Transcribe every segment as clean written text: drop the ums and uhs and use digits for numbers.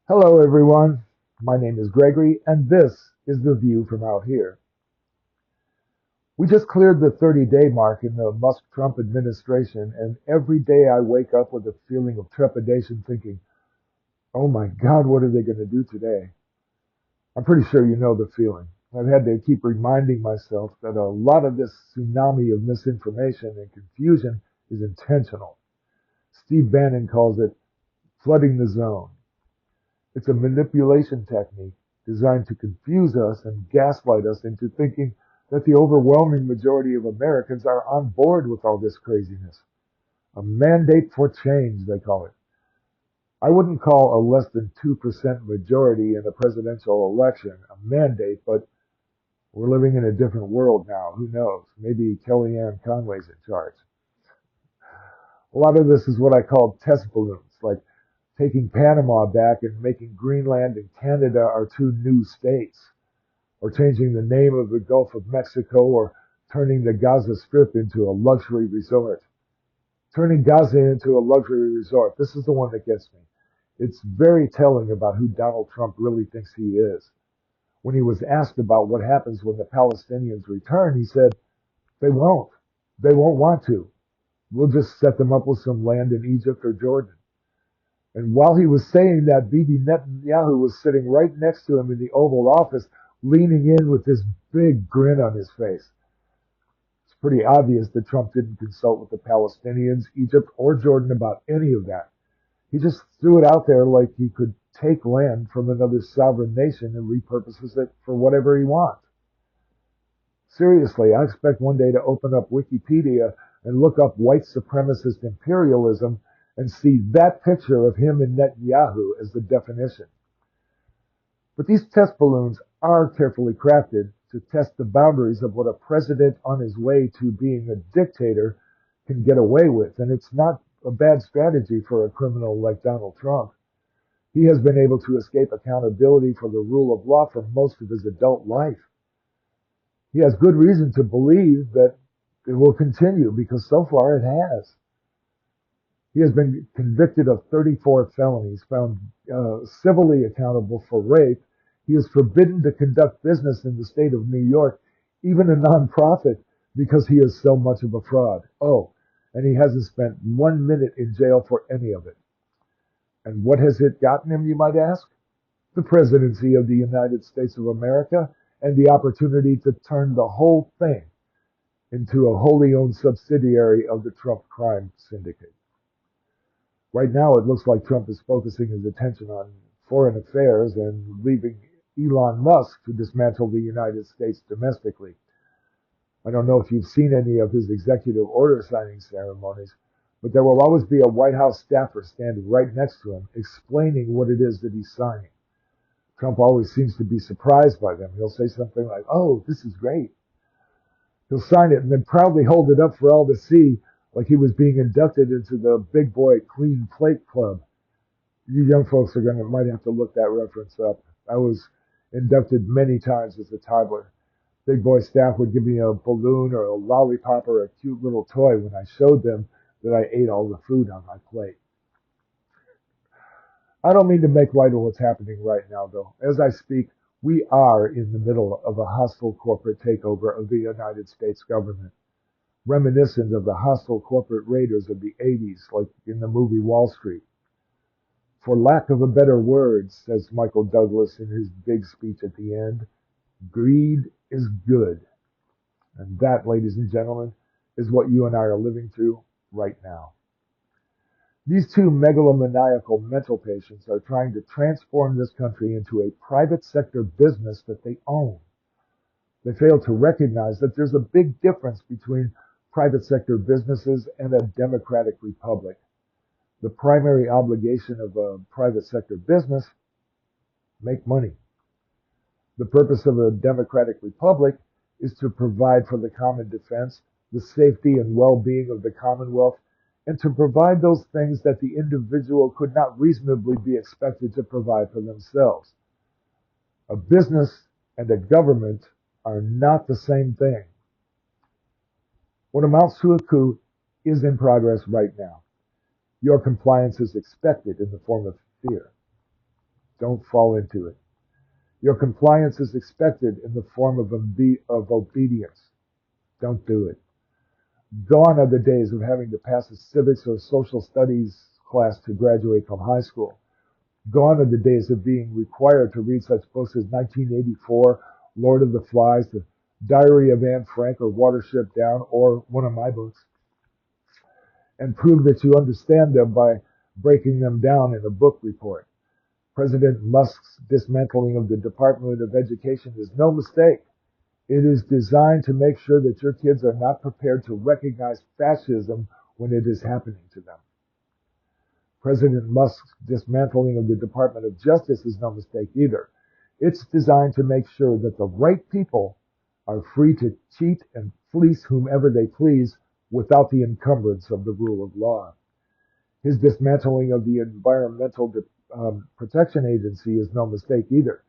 Hello, everyone. My name is Gregory, and this is The View from Out Here. We just cleared the 30-day mark in the Musk-Trump administration, and every day I wake up with a feeling of trepidation thinking, oh my God, what are they going to do today? I'm pretty sure you know the feeling. I've had to keep reminding myself that a lot of this tsunami of misinformation and confusion is intentional. Steve Bannon calls it flooding the zone. It's a manipulation technique designed to confuse us and gaslight us into thinking that the overwhelming majority of Americans are on board with all this craziness. A mandate for change, they call it. I wouldn't call a less than 2% majority in a presidential election a mandate, but we're living in a different world now. Who knows? Maybe Kellyanne Conway's in charge. A lot of this is what I call test balloons, like taking Panama back and making Greenland and Canada our two new states, or changing the name of the Gulf of Mexico, or turning the Gaza Strip into a luxury resort. Turning Gaza into a luxury resort. This is the one that gets me. It's very telling about who Donald Trump really thinks he is. When he was asked about what happens when the Palestinians return, he said, they won't. They won't want to. We'll just set them up with some land in Egypt or Jordan. And while he was saying that, Bibi Netanyahu was sitting right next to him in the Oval Office, leaning in with this big grin on his face. It's pretty obvious that Trump didn't consult with the Palestinians, Egypt, or Jordan about any of that. He just threw it out there like he could take land from another sovereign nation and repurposes it for whatever he wants. Seriously, I expect one day to open up Wikipedia and look up white supremacist imperialism and see that picture of him and Netanyahu as the definition. But these test balloons are carefully crafted to test the boundaries of what a president on his way to being a dictator can get away with. And it's not a bad strategy for a criminal like Donald Trump. He has been able to escape accountability for the rule of law for most of his adult life. He has good reason to believe that it will continue because so far it has. He has been convicted of 34 felonies, found civilly accountable for rape. He is forbidden to conduct business in the state of New York, even a nonprofit, because he is so much of a fraud. Oh, and he hasn't spent 1 minute in jail for any of it. And what has it gotten him, you might ask? The presidency of the United States of America and the opportunity to turn the whole thing into a wholly owned subsidiary of the Trump crime syndicate. Right now, it looks like Trump is focusing his attention on foreign affairs and leaving Elon Musk to dismantle the United States domestically. I don't know if you've seen any of his executive order signing ceremonies, but there will always be a White House staffer standing right next to him explaining what it is that he's signing. Trump always seems to be surprised by them. He'll say something like, oh, this is great. He'll sign it and then proudly hold it up for all to see like he was being inducted into the Big Boy Clean Plate Club. You young folks might have to look that reference up. I was inducted many times as a toddler. Big Boy staff would give me a balloon or a lollipop or a cute little toy when I showed them that I ate all the food on my plate. I don't mean to make light of what's happening right now, though. As I speak, we are in the middle of a hostile corporate takeover of the United States government, reminiscent of the hostile corporate raiders of the 80s, like in the movie Wall Street. For lack of a better word, says Michael Douglas in his big speech at the end, greed is good. And that, ladies and gentlemen, is what you and I are living through right now. These two megalomaniacal mental patients are trying to transform this country into a private sector business that they own. They fail to recognize that there's a big difference between private sector businesses and a democratic republic. The primary obligation of a private sector business, make money. The purpose of a democratic republic is to provide for the common defense, the safety and well-being of the Commonwealth, and to provide those things that the individual could not reasonably be expected to provide for themselves. A business and a government are not the same thing. What amounts to a coup is in progress right now. Your compliance is expected in the form of fear. Don't fall into it. Your compliance is expected in the form of obedience. Don't do it. Gone are the days of having to pass a civics or social studies class to graduate from high school. Gone are the days of being required to read such books as 1984, Lord of the Flies, The Diary of Anne Frank, or Watership Down, or one of my books, and prove that you understand them by breaking them down in a book report. President Musk's dismantling of the Department of Education is no mistake. It is designed to make sure that your kids are not prepared to recognize fascism when it is happening to them. President Musk's dismantling of the Department of Justice is no mistake either. It's designed to make sure that the right people are free to cheat and fleece whomever they please without the encumbrance of the rule of law. His dismantling of the Environmental Protection Agency is no mistake either.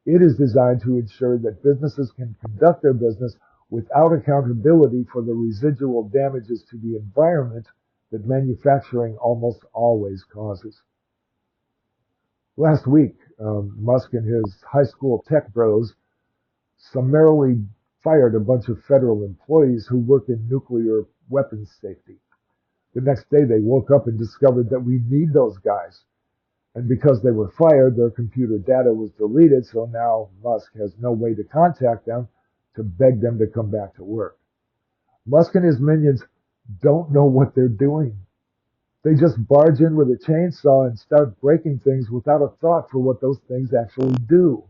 It is designed to ensure that businesses can conduct their business without accountability for the residual damages to the environment that manufacturing almost always causes. Last week, Musk and his high school tech bros summarily fired a bunch of federal employees who worked in nuclear weapons safety. The next day, they woke up and discovered that we need those guys. And because they were fired, their computer data was deleted, so now Musk has no way to contact them to beg them to come back to work. Musk and his minions don't know what they're doing. They just barge in with a chainsaw and start breaking things without a thought for what those things actually do.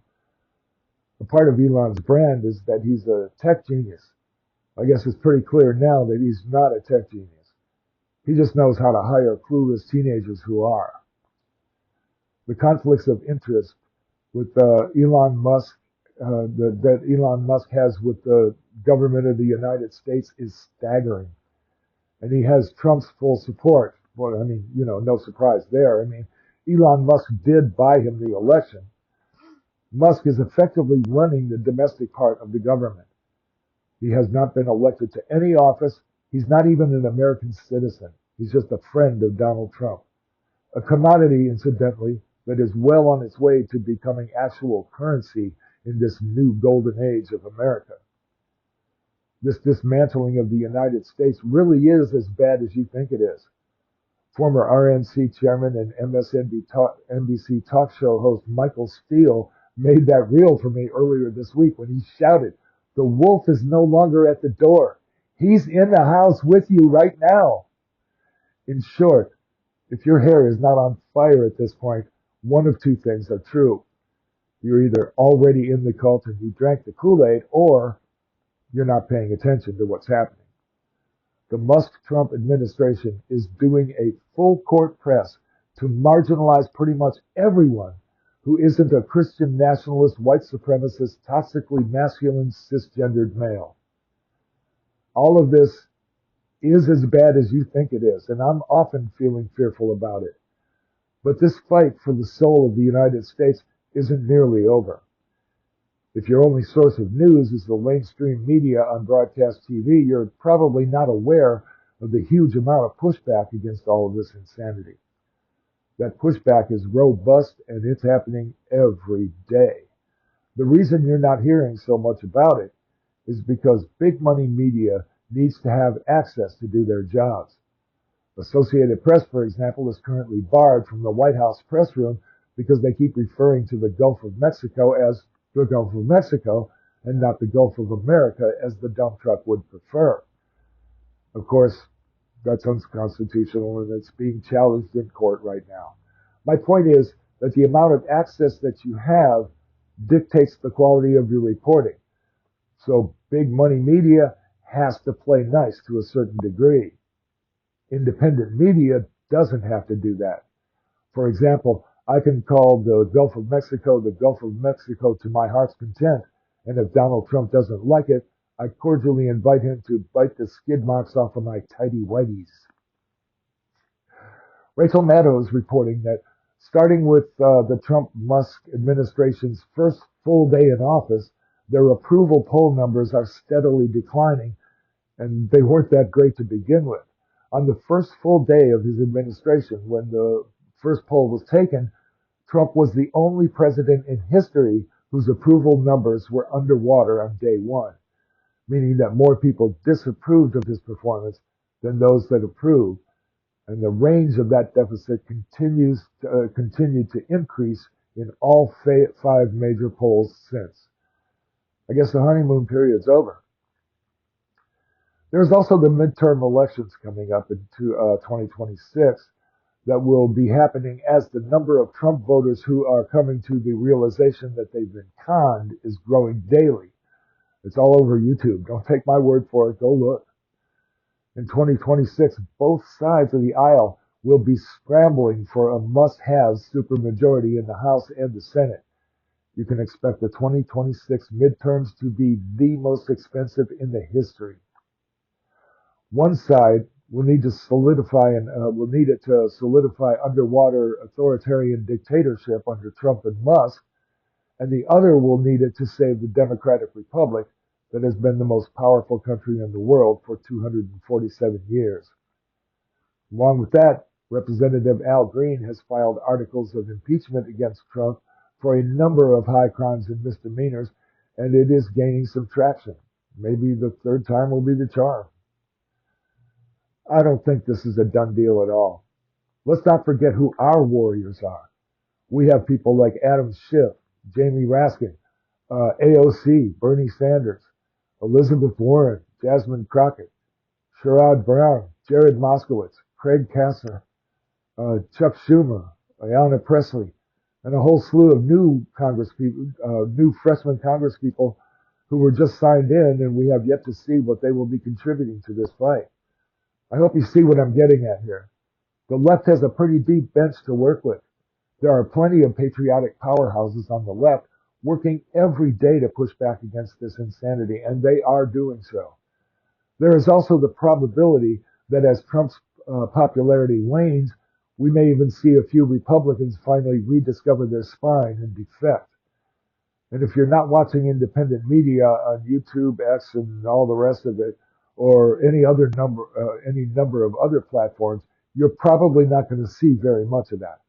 A part of Elon's brand is that he's a tech genius. I guess it's pretty clear now that he's not a tech genius. He just knows how to hire clueless teenagers who are. The conflicts of interest with Elon Musk that Elon Musk has with the government of the United States is staggering. And he has Trump's full support. Well, I mean, no surprise there. I mean, Elon Musk did buy him the election. Musk is effectively running the domestic part of the government. He has not been elected to any office. He's not even an American citizen. He's just a friend of Donald Trump. A commodity, incidentally, that is well on its way to becoming actual currency in this new golden age of America. This dismantling of the United States really is as bad as you think it is. Former RNC chairman and MSNBC talk show host Michael Steele made that real for me earlier this week when he shouted, "The wolf is no longer at the door. He's in the house with you right now." In short, if your hair is not on fire at this point, one of two things are true. You're either already in the cult and you drank the Kool-Aid, or you're not paying attention to what's happening. The Musk-Trump administration is doing a full court press to marginalize pretty much everyone who isn't a Christian nationalist, white supremacist, toxically masculine, cisgendered male. All of this is as bad as you think it is, and I'm often feeling fearful about it. But this fight for the soul of the United States isn't nearly over. If your only source of news is the mainstream media on broadcast TV, you're probably not aware of the huge amount of pushback against all of this insanity. That pushback is robust, and it's happening every day. The reason you're not hearing so much about it is because big money media needs to have access to do their jobs. Associated Press, for example, is currently barred from the White House press room because they keep referring to the Gulf of Mexico as the Gulf of Mexico and not the Gulf of America as the dump truck would prefer. Of course, that's unconstitutional and it's being challenged in court right now. My point is that the amount of access that you have dictates the quality of your reporting. So big money media has to play nice to a certain degree. Independent media doesn't have to do that. For example, I can call the Gulf of Mexico to my heart's content, and if Donald Trump doesn't like it, I cordially invite him to bite the skid marks off of my tighty whities. Rachel Maddow is reporting that starting with the Trump-Musk administration's first full day in office, their approval poll numbers are steadily declining, and they weren't that great to begin with. On the first full day of his administration, when the first poll was taken, Trump was the only president in history whose approval numbers were underwater on day one, meaning that more people disapproved of his performance than those that approved. And the range of that deficit continued to increase in all five major polls since. I guess the honeymoon period's over. There's also the midterm elections coming up in 2026 that will be happening as the number of Trump voters who are coming to the realization that they've been conned is growing daily. It's all over YouTube. Don't take my word for it. Go look. In 2026, both sides of the aisle will be scrambling for a must-have supermajority in the House and the Senate. You can expect the 2026 midterms to be the most expensive in the history. One side will need to solidify underwater authoritarian dictatorship under Trump and Musk, and the other will need it to save the Democratic Republic that has been the most powerful country in the world for 247 years. Along with that, Representative Al Green has filed articles of impeachment against Trump for a number of high crimes and misdemeanors, and it is gaining some traction. Maybe the third time will be the charm. I don't think this is a done deal at all. Let's not forget who our warriors are. We have people like Adam Schiff, Jamie Raskin, AOC, Bernie Sanders, Elizabeth Warren, Jasmine Crockett, Sherrod Brown, Jared Moskowitz, Craig Kastner, Chuck Schumer, Ayanna Pressley, and a whole slew of new freshman congresspeople who were just signed in, and we have yet to see what they will be contributing to this fight. I hope you see what I'm getting at here. The left has a pretty deep bench to work with. There are plenty of patriotic powerhouses on the left working every day to push back against this insanity, and they are doing so. There is also the probability that as Trump's popularity wanes, we may even see a few Republicans finally rediscover their spine and defect. And if you're not watching independent media on YouTube, X, and all the rest of it, or any number of other platforms, you're probably not going to see very much of that.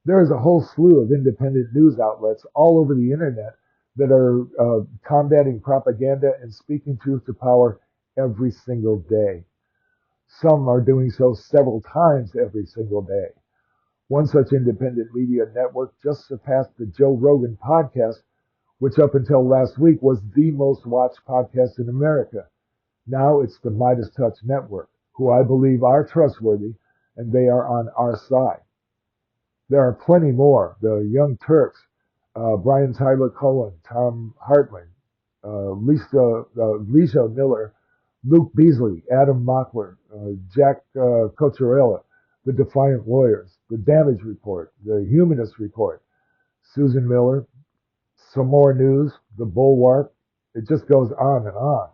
There is a whole slew of independent news outlets all over the internet that are combating propaganda and speaking truth to power every single day. Some are doing so several times every single day. One such independent media network just surpassed the Joe Rogan podcast, which up until last week was the most watched podcast in America. Now it's the Midas Touch Network, who I believe are trustworthy, and they are on our side. There are plenty more. The Young Turks, Brian Tyler Cohen, Tom Hartman, Lisa Miller, Luke Beasley, Adam Mockler, Jack Cocciarella, The Defiant Lawyers, The Damage Report, The Humanist Report, Susan Miller, some more news, The Bulwark. It just goes on and on.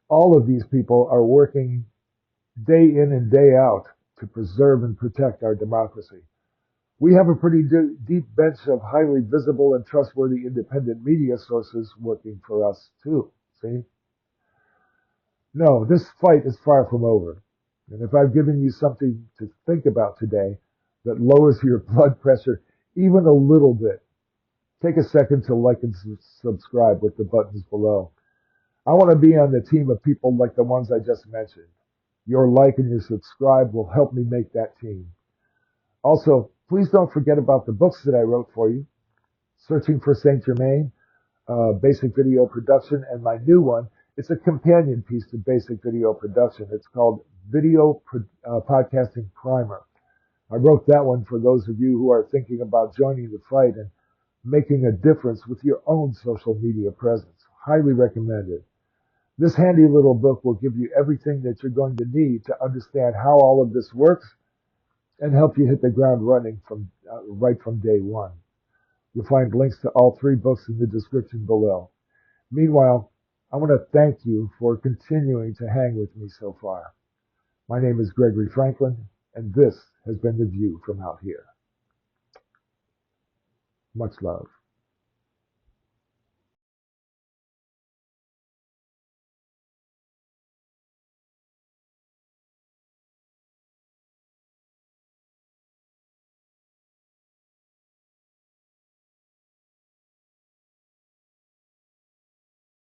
All of these people are working day in and day out to preserve and protect our democracy. We have a pretty deep bench of highly visible and trustworthy independent media sources working for us too. See? No, this fight is far from over. And if I've given you something to think about today that lowers your blood pressure even a little bit, take a second to like and subscribe with the buttons below. I want to be on the team of people like the ones I just mentioned. Your like and your subscribe will help me make that team. Also, please don't forget about the books that I wrote for you. Searching for Saint Germain, Basic Video Production, and my new one. It's a companion piece to Basic Video Production. It's called Podcasting Primer. I wrote that one for those of you who are thinking about joining the fight and making a difference with your own social media presence. Highly recommended. This handy little book will give you everything that you're going to need to understand how all of this works and help you hit the ground running right from day one. You'll find links to all three books in the description below. Meanwhile, I want to thank you for continuing to hang with me so far. My name is Gregory Franklyn, and this has been The View from Out Here. Much love.